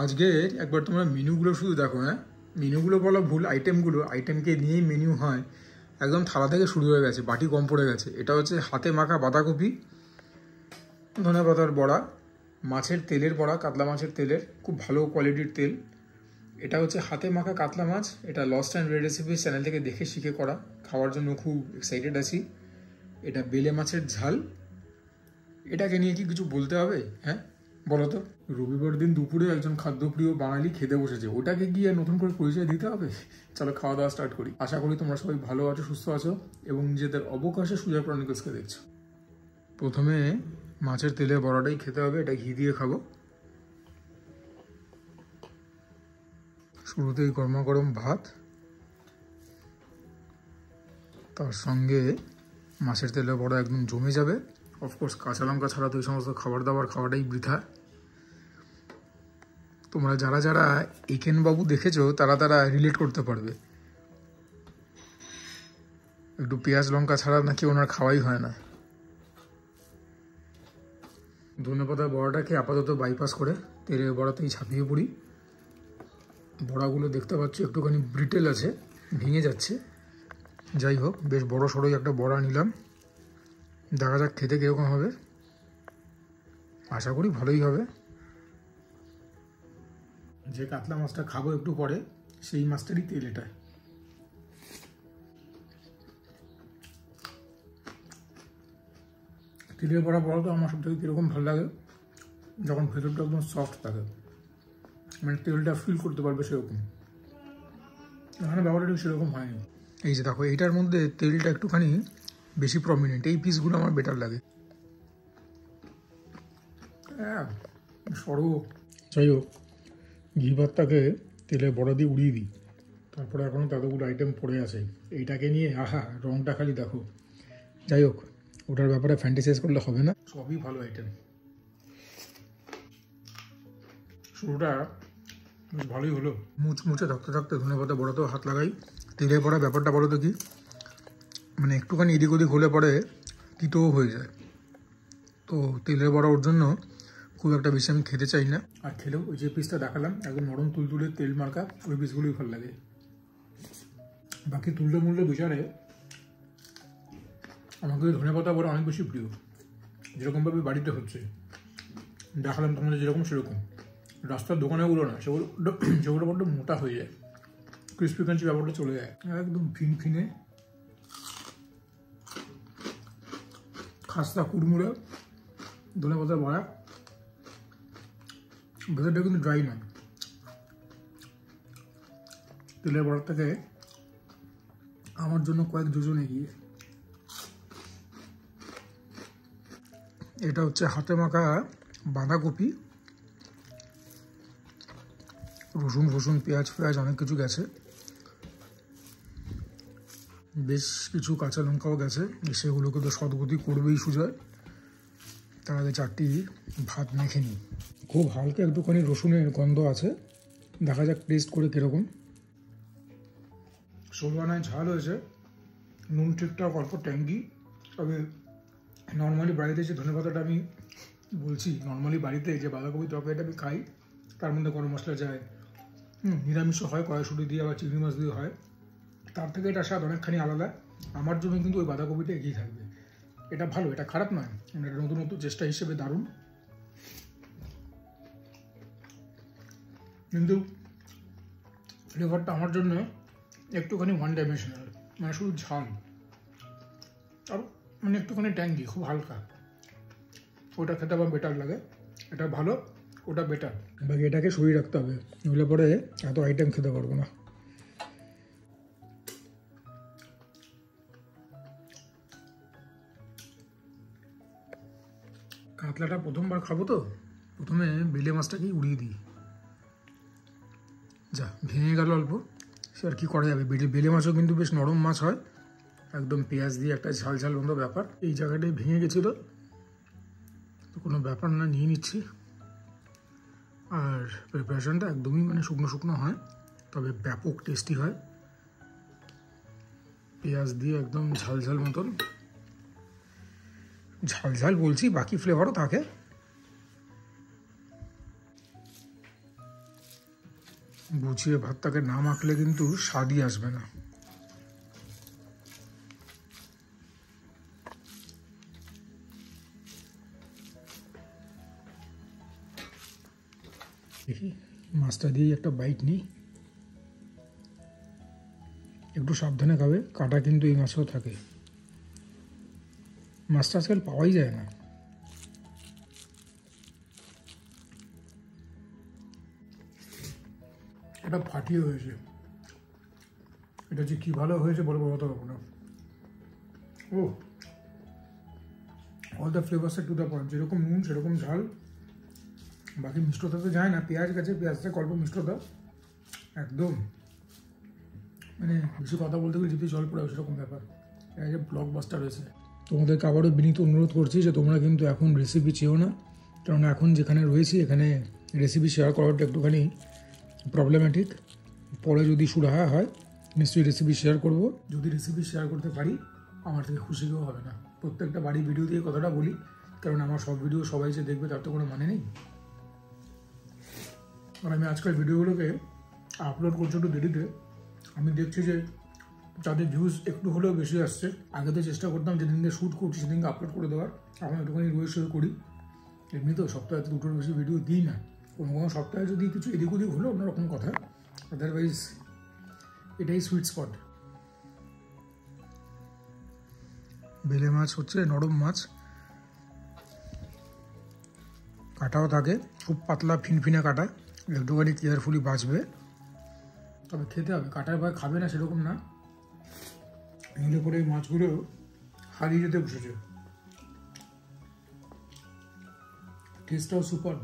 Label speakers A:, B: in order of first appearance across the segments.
A: আজকে একবার তোমরা মেনুগুলো শুধু দেখো। হ্যাঁ, মেনুগুলো বলা ভুল, আইটেমকে নিয়েই মেনু হয়। একদম থালা থেকে শুরু হয়ে গেছে, বাটি কম পড়ে গেছে। এটা হচ্ছে হাতে মাখা বাঁধাকপি, ধনেপাতার বড়া, মাছের তেলের বড়া, কাতলা মাছের তেলের, খুব ভালো কোয়ালিটির তেল। এটা হচ্ছে হাতে মাখা কাতলা মাছ। এটা lost and red recipes channel থেকে দেখে শিখে করা, খাওয়ার জন্য খুব এক্সাইটেড আছি। এটা বেলে মাছের ঝাল। এটাকে নিয়ে কি কিছু বলতে হবে? হ্যাঁ বলো তো। রবিবার দিন দুপুরে একজন খাদ্যপ্রিয় বাঙালি খেতে বসেছে, ওটাকে গিয়ে নতুন করে পরিচয় দিতে হবে? চলো খাওয়া দাওয়া স্টার্ট করি। আশা করি তোমরা সবাই ভালো আছো, সুস্থ আছো এবং নিজেদের অবকাশে সুজয় ক্রনিকলসকে দেখছো। প্রথমে মাছের তেলে বড়াটাই খেতে হবে, এটা ঘি দিয়ে খাবো। শুরুতেই গরমা গরম ভাত, তার সঙ্গে মাছের তেলে বড়া একদম জমে যাবে। অফকোর্স কাঁচা লঙ্কা ছাড়া তো এই সমস্ত খাবার দাবার খাওয়াটাই বৃথা। তোমরা যারা যারা একেনবাবু দেখেছো তারা রিলেট করতে পারবে। একটু পেঁয়াজ লঙ্কা ছাড়া নাকি ওনার খাওয়াই হয় না। ধনেপাতা বড়াটাকে আপাতত বাইপাস করে তেলের বড়াতেই ঝাঁপিয়ে পড়ি। বড়াগুলো দেখতে পাচ্ছ একটুখানি ব্রিটেল আছে, ভেঙে যাচ্ছে। যাই হোক, বেশ বড় সড়োই একটা বড়া নিলাম। দেখা যাক খেতে কীরকম হবে। আশা করি ভালোই হবে। যে কাতলা মাছটা খাবো একটু পরে, সেই মাছটারই তেল এটা। তেলের বড়া তো আমার সব থেকে কীরকম ভালো লাগে, যখন ভেতরটা একদম সফট থাকে, মানে তেলটা ফিল করতে পারবে সেরকম। এখানে ব্যাপারটা ঠিক সেরকম হয়নি। এই যে দেখো, এইটার মধ্যে তেলটা একটুখানি বেশি প্রমিনেন্ট, এই পিসগুলো আমার বেটার লাগে। সরো। যাই হোক, ঘি ভাতটাকে তেলে বড়া দিয়ে উড়িয়ে দিই। তারপরে এখনও ততগুলো আইটেম পড়ে আছে, এইটাকে নিয়ে আহা রঙটা খালি দেখো। যাই হোক, ওটার ব্যাপারে ফ্যান্টাসাইজ করলে হবে না, সবই ভালো আইটেম। শুরুটা বেশ ভালোই হলো। মুচমুচে থাকতে থাকতে ধনেপাতা বড়াতেও হাত লাগাই। তেলের বড়া ব্যাপারটা বলো তো কি, মানে একটুখানি এদিক ওদিক হলে পরে তিতও হয়ে যায়। তো তেলের বড়া ওর জন্য খুব একটা বেশি আমি খেতে চাই না। আর খেলেও ওই যে পিসটা দেখালাম একদম নরম তুলতুলে তেল মার্কা, ওই পিসগুলোই ভালো লাগে। বাকি তুললে মূল্য বিচারে আমাকে ধনেপাতা বড়া অনেক বেশি প্রিয়। যেরকমভাবে বাড়িতে হচ্ছে দেখালাম তোমাদের, যেরকম সেরকম। রাস্তার দোকানেগুলো না, সেগুলো বড্ড মোটা হয়ে যায়, ক্রিস্পি ক্রাঞ্চি ব্যাপারটা চলে যায়। একদম ফিনফিনে খাস্তা কুড়মুড়ে ধনেপাতা বড়া। ভেতরটা কিন্তু ড্রাই নয়। তেলের বড়ার থেকে আমার জন্য কয়েক যোজন এগিয়ে। এটা হচ্ছে হাতে মাখা বাঁধাকপি, রসুন ফসুন পেঁয়াজ ফেয়াজ অনেক কিছু গেছে, বেশ কিছু কাঁচা লঙ্কাও গেছে। সেগুলোকে তো সদগতি করবেই সুজয়। তার আগে চারটি ভাত মেখে নিই। খুব হালকা একটুখানি রসুনের গন্ধ আছে, দেখা যাক টেস্ট করে কীরকম। ষোলআনায় ঝাল হয়েছে, নুন ঠিকঠাক, অল্প ট্যাঙ্গি। তবে নর্মালি বাড়িতে যে ধনেপাতাটা আমি বলছি, নর্মালি বাড়িতে যে বাঁধাকপি তরকারিটা আমি খাই, তার মধ্যে গরম মশলা যায়, নিরামিষও হয়, কড়াইশুঁটি দিয়ে বা চিংড়ি মাছ দিয়ে হয়, তার থেকে এটা স্বাদ অনেকখানি আলাদা। আমার জন্য কিন্তু ওই বাঁধাকপিটা এগিয়ে থাকবে। এটা ভালো, এটা খারাপ নয়, এটা নতুন নতুন চেষ্টা হিসেবে দারুণ। কিন্তু ফ্লেভারটা আমার জন্য একটুখানি ওয়ান ডাইমেনশনাল, মানে শুধু ঝাল আর মানে একটুখানি ট্যাঙ্গি, খুব হালকা। ওটা খেতে আমার বেটার লাগে। এটা ভালো, ওটা বেটার। বাকি এটাকে সরিয়ে রাখতে হবে, নইলে পরে এত আইটেম খেতে পারবো না। কাতলাটা প্রথমবার খাবো তো প্রথমে বেলে মাছটাকেই উড়িয়ে দিই। যা ভেঙে গেল অল্প, সে আর কি করা যাবে। বেলে মাছও কিন্তু বেশ নরম মাছ হয়, একদম পেঁয়াজ দিয়ে একটা ঝাল ঝাল মতো ব্যাপার। এই জায়গাটায় ভেঙে গেছিলো তো কোনো ব্যাপার না, নিয়ে নিচ্ছি। আর প্রিপারেশনটা একদমই মানে শুকনো শুকনো হয়, তবে ব্যাপক টেস্টি হয়। পেঁয়াজ দিয়ে একদম ঝাল ঝাল মতন, ঝাল ঝাল বলছি, বাকি ফ্লেভারও থাকে। গুছিয়ে ভাতটাকে না মাখলে কিন্তু স্বাদই আসবে না। দেখি মাছটা দিয়ে একটা বাইট নিই। একটু সাবধানে খাবে, কাটা কিন্তু এই মাছেও থাকে। মাছটা আজকাল পাওয়াই যায় না। এটা ফাটিয়ে হয়েছে, এটা যে কি ভালো হয়েছে বলে বলতে পারবো না। ও all the flavours to the point, যেরকম নুন সেরকম ঝাল, বাকি মিষ্টতা তো যায় না। পেঁয়াজ গেছে, পেঁয়াজটা অল্প মিষ্টতা, একদম মানে বেশি কথা বলতে গেলে যদি জল পড়ে সেরকম ব্যাপার। এটা যে ব্লকবাস্টার হয়েছে। তোমাদেরকে আবারও বিনীত অনুরোধ করছি যে তোমরা কিন্তু এখন রেসিপি চেয়েও না, কারণ এখন যেখানে রয়েছি এখানে রেসিপি শেয়ার করাটা একটুখানি প্রবলেম্যাটিক। পরে যদি সুরাহা হয় নিশ্চয়ই রেসিপি শেয়ার করব। যদি রেসিপি শেয়ার করতে পারি আমার থেকে খুশি কেউ হবে না। প্রত্যেকটা বাড়ি ভিডিও দিয়ে কথাটা বলি, কারণ আমার সব ভিডিও সবাই যে দেখবে তার তো কোনো মানে নেই। আর আমি আজকাল ভিডিওগুলোকে আপলোড করছি একটু দেরিতে। আমি দেখছি যে যাদের ভিউজ একটু হলেও বেশি আসছে। আগে তো চেষ্টা করতাম যেদিনকে শ্যুট করছি সেদিনকে আপলোড করে দেওয়ার, এখন একটুখানি রোজ শো করি। এমনি তো সপ্তাহে দুটোর বেশি ভিডিও দিই না। কোনো কোনো সপ্তাহে যদি কিছু এদিক ওদিক হলো অন্যরকম কথা, আদারওয়াইজ এটাই সুইট স্পট। বেলে মাছ হচ্ছে নরম মাছ, কাটাও থাকে, খুব পাতলা ফিনফিনে কাটা, একটুখানি কেয়ারফুলি বাঁচবে। তবে খেতে হবে, কাটার ভয় খাবে না সেরকম না। এগুলো করে এই মাছগুলো হারিয়ে যেতে বসেছে। টেস্টটাও সুপার।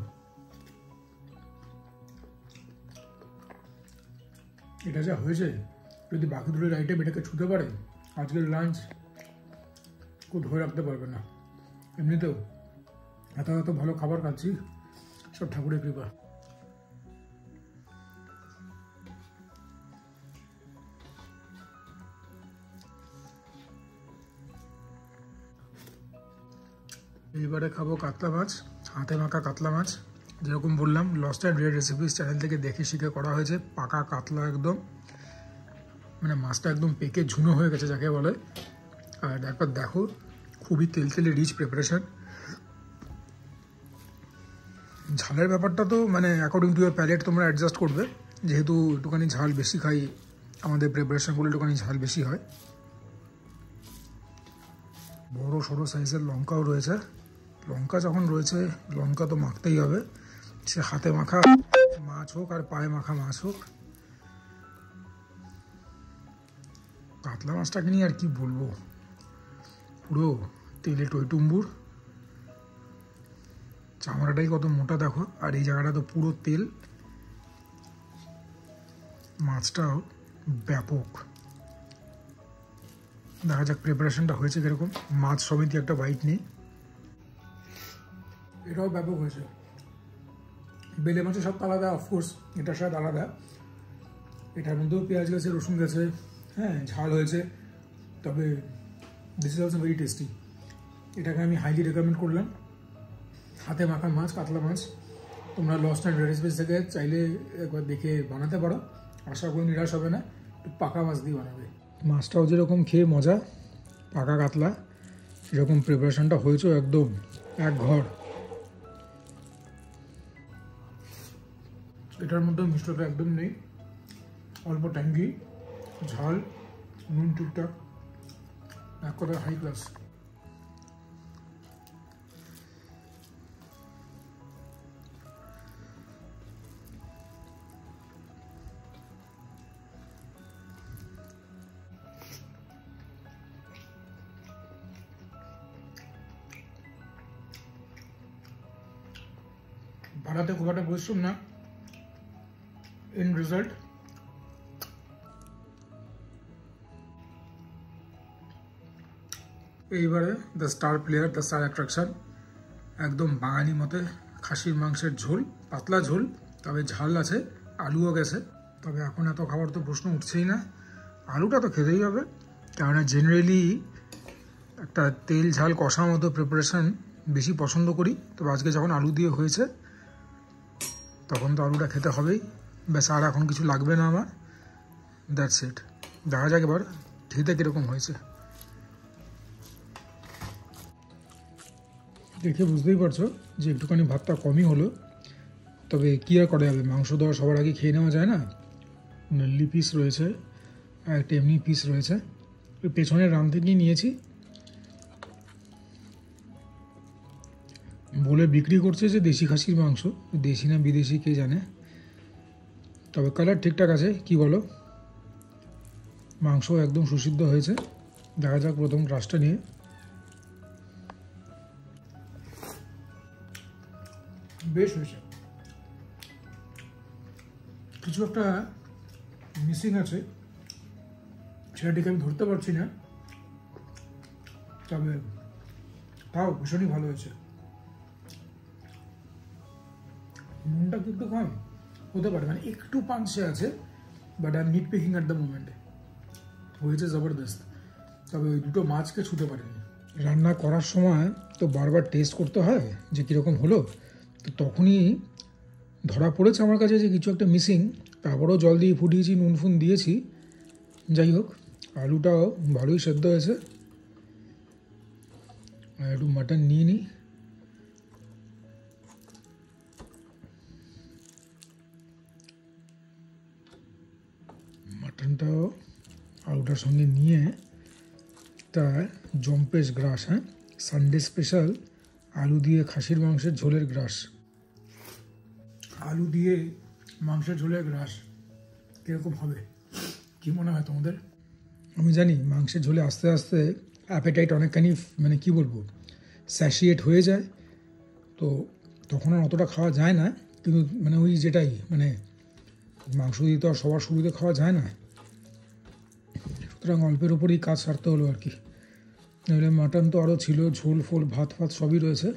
A: এটা যা হয়েছে, যদি বাকি দুটোর আইটেম এটাকে ছুতে পারে আজকের লাঞ্চ কেউ ধরে রাখতে পারবে না। এমনিতেও এত এত ভালো খাবার খাচ্ছি, সব ঠাকুরের কৃপা। এইবারে খাবো কাতলা মাছ, হাতে মাখা কাতলা মাছ। যেরকম বললাম lost and rare recipes channel থেকে দেখে শিখে করা হয়েছে। পাকা কাতলা একদম, মানে মাছটা একদম পেকে ঝুনো হয়ে গেছে যাকে বলে। আর একবার দেখো খুবই তেলতেলে রিচ প্রিপারেশন। ঝালের ব্যাপারটা তো মানে অ্যাকর্ডিং টু ইয়ার প্যালেট তোমরা অ্যাডজাস্ট করবে, যেহেতু একটুখানি ঝাল বেশি খাই, আমাদের প্রিপারেশনগুলো একটুখানি ঝাল বেশি হয়। বড়ো সড়ো সাইজের লঙ্কাও রয়েছে। লঙ্কা যখন রয়েছে লঙ্কা তো মাখতেই হবে, সে হাতে মাখা মাছ হোক আর পায়ে মাখা মাছ হোক। কাতলা মাছটাকে নিয়ে আর কি বলবো, পুরো তেলে টইটুম্বুর। চামড়াটাই কত মোটা দেখো, আর এই জায়গাটা তো পুরো তেল। মাছটাও ব্যাপক। দেখা যাক প্রিপারেশনটা হয়েছে কিরকম। মাছ সমিতি একটা বাইট নেই, এটাও ব্যাপক হয়েছে। বেলে মাছের স্বাদ আলাদা, অফকোর্স এটার স্বাদ আলাদা। এটার মধ্যেও পেঁয়াজ গেছে, রসুন গেছে, হ্যাঁ ঝাল হয়েছে, তবে this is also very tasty. এটাকে আমি হাইলি রেকমেন্ড করলাম। হাতে মাখা মাছ, কাতলা মাছ তোমরা লস্ট অ্যান্ড রেয়ার রেসিপিস থেকে চাইলে একবার দেখে বানাতে পারো, আশা করি নিরাশ হবে না। একটু পাকা মাছ দিয়ে বানাবে। মাছটাও যেরকম খেয়ে মজা, পাকা কাতলা, সেরকম প্রিপারেশনটা হয়েছে একদম এক ঘর। এটার মধ্যে মিষ্টতা একদম নেই, অল্প ট্যাঙ্গি, ঝাল, নুন টুকটাক, এক কথা হাই ক্লাস। বানাতে খুব একটা পরিশ্রম না, ইন রেজাল্ট এইবারে the star player, the star attraction, একদম বাঙালি মতে খাসির মাংসের ঝোল, পাতলা ঝোল, তবে ঝাল আছে, আলুও গেছে। তবে এখন এত খাবার তো প্রশ্ন উঠছেই না, আলুটা তো খেতেই হবে, কেননা জেনারেলি একটা তেল ঝাল কষা মতো প্রিপারেশন বেশি পছন্দ করি। তবে আজকে যখন আলু দিয়ে হয়েছে তখন তো আলুটা খেতে হবেই। ব্যাস আর এখন কিছু লাগবে না আমার, দ্যাটস ইট। দেখা যাক এবার খেতে কীরকম হয়েছে। দেখে বুঝতেই পারছো যে একটুখানি ভাতটা কমই হলো, তবে কী আর করা যাবে, মাংস দেওয়া সবার আগে খেয়ে নেওয়া যায় না। নল্লি পিস রয়েছে আর একটা এমনি পিস রয়েছে, ওই পেছনের রান থেকেই নিয়েছি। বলে বিক্রি করছে যে দেশি খাসির মাংস, দেশি না বিদেশি কে জানে, তবে কালার ঠিকঠাক আছে। কি বলো? মাংস একদম সুসিদ্ধ হয়েছে। দেখা যাক প্রথম গ্রাসটা নিয়ে। বেশ হয়েছে, কিছু একটা মিসিং আছে, সেটা ঠিক আমি ধরতে পারছি না, তবে তাও ভীষণই ভালো হয়েছে। নুনটা কিন্তু কম হতে পারে, মানে একটু পাঞ্চে আছে, but I am not picking at the moment. হয়েছে জবরদস্ত, তবে ওই দুটো মাছকে ছুতে পারেনি। রান্না করার সময় তো বারবার টেস্ট করতে হয় যে কীরকম হলো, তো তখনই ধরা পড়েছে আমার কাছে যে কিছু একটা মিসিং। তারপরেও জল দিয়ে ফুটিয়েছি, নুন ফুন দিয়েছি, যাই হোক আলুটাও ভালোই সেদ্ধ হয়েছে। আর একটু মাটন নিয়ে নিই। মাটনটাও আলুটার সঙ্গে নিয়ে তা জম্পেশ গ্রাস, হ্যাঁ সানডে স্পেশাল আলু দিয়ে খাসির মাংসের ঝোলের গ্রাস। আলু দিয়ে মাংসের ঝোলের গ্রাস কীরকম হবে কি মনে হয় তোমাদের? আমি জানি মাংসের ঝোলে আস্তে আস্তে অ্যাপেটাইট অনেকখানি, মানে কি বলবো, স্যাশিয়েট হয়ে যায়, তো তখন আর অতটা খাওয়া যায় না। কিন্তু মানে ওই যেটাই, মানে মাংস দিয়ে তো আর সবার শুরুতে খাওয়া যায় না, সুতরাং অল্পের ওপরই কাজ সারতে হলো আর কি। নাহলে মাটন তো আরও ছিল, ঝোল ফোল ভাত ফাত সবই রয়েছে,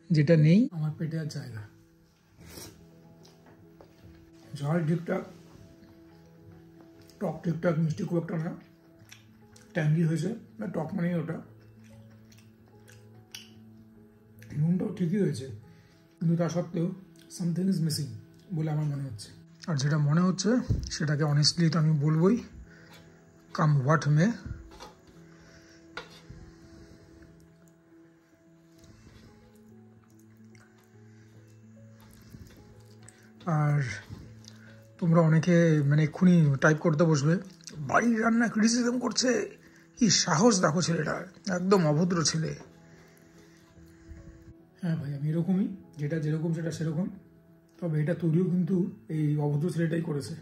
A: যেটা নেই আমার পেটে আর জায়গা। ঝাল ঠিকঠাক, টক ঠিকঠাক, মিষ্টি খুব একটা না, ট্যাঙ্গি হয়েছে, না টক মানেই ওটা। নুনটাও ঠিকই হয়েছে, কিন্তু তা সত্ত্বেও সামথিং ইজ মিসিং বলে আমার মনে হচ্ছে। আর যেটা মনে হচ্ছে সেটাকে অনেস্টলি তো আমি বলবোই, কাম হোয়াট মে। আর তোমরা অনেকে মানে এক্ষুনি টাইপ করতে বসবে, বাড়ির রান্না ক্রিটিসিজম করছে, কি সাহস দেখো ছেলেটা, একদম অভদ্র ছেলে। হ্যাঁ ভাই, আমি এরকমই, যেটা যেরকম সেটা সেরকম, তবে এটা তৈরিও কিন্তু এই অভদ্র ছেলেটাই করেছে।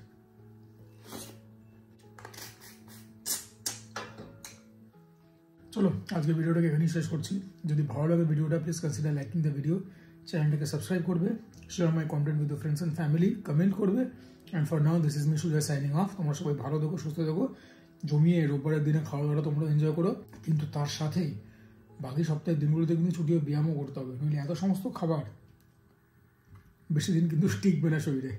A: চলো আজকে ভিডিওটাকে এখানেই শেষ করছি। যদি ভালো লাগে ভিডিওটা, please consider liking the video, চ্যানেলটাকে সাবস্ক্রাইব করবে, share my content with friends and family, comment করবে। And for now this is me Sujoy signing off. তোমরা সবাই ভালো থেকো, সুস্থ থেকো, জমিয়ে রোববারের দিনে খাওয়া দাওয়াটা তোমরা এনজয় করো, কিন্তু তার সাথেই বাকি সপ্তাহের দিনগুলোতে কিন্তু ছুটি ব্যায়ামও করতে হবে, নইলে এত সমস্ত খাবার বেশি দিন কিন্তু টিকবে না শরীরে।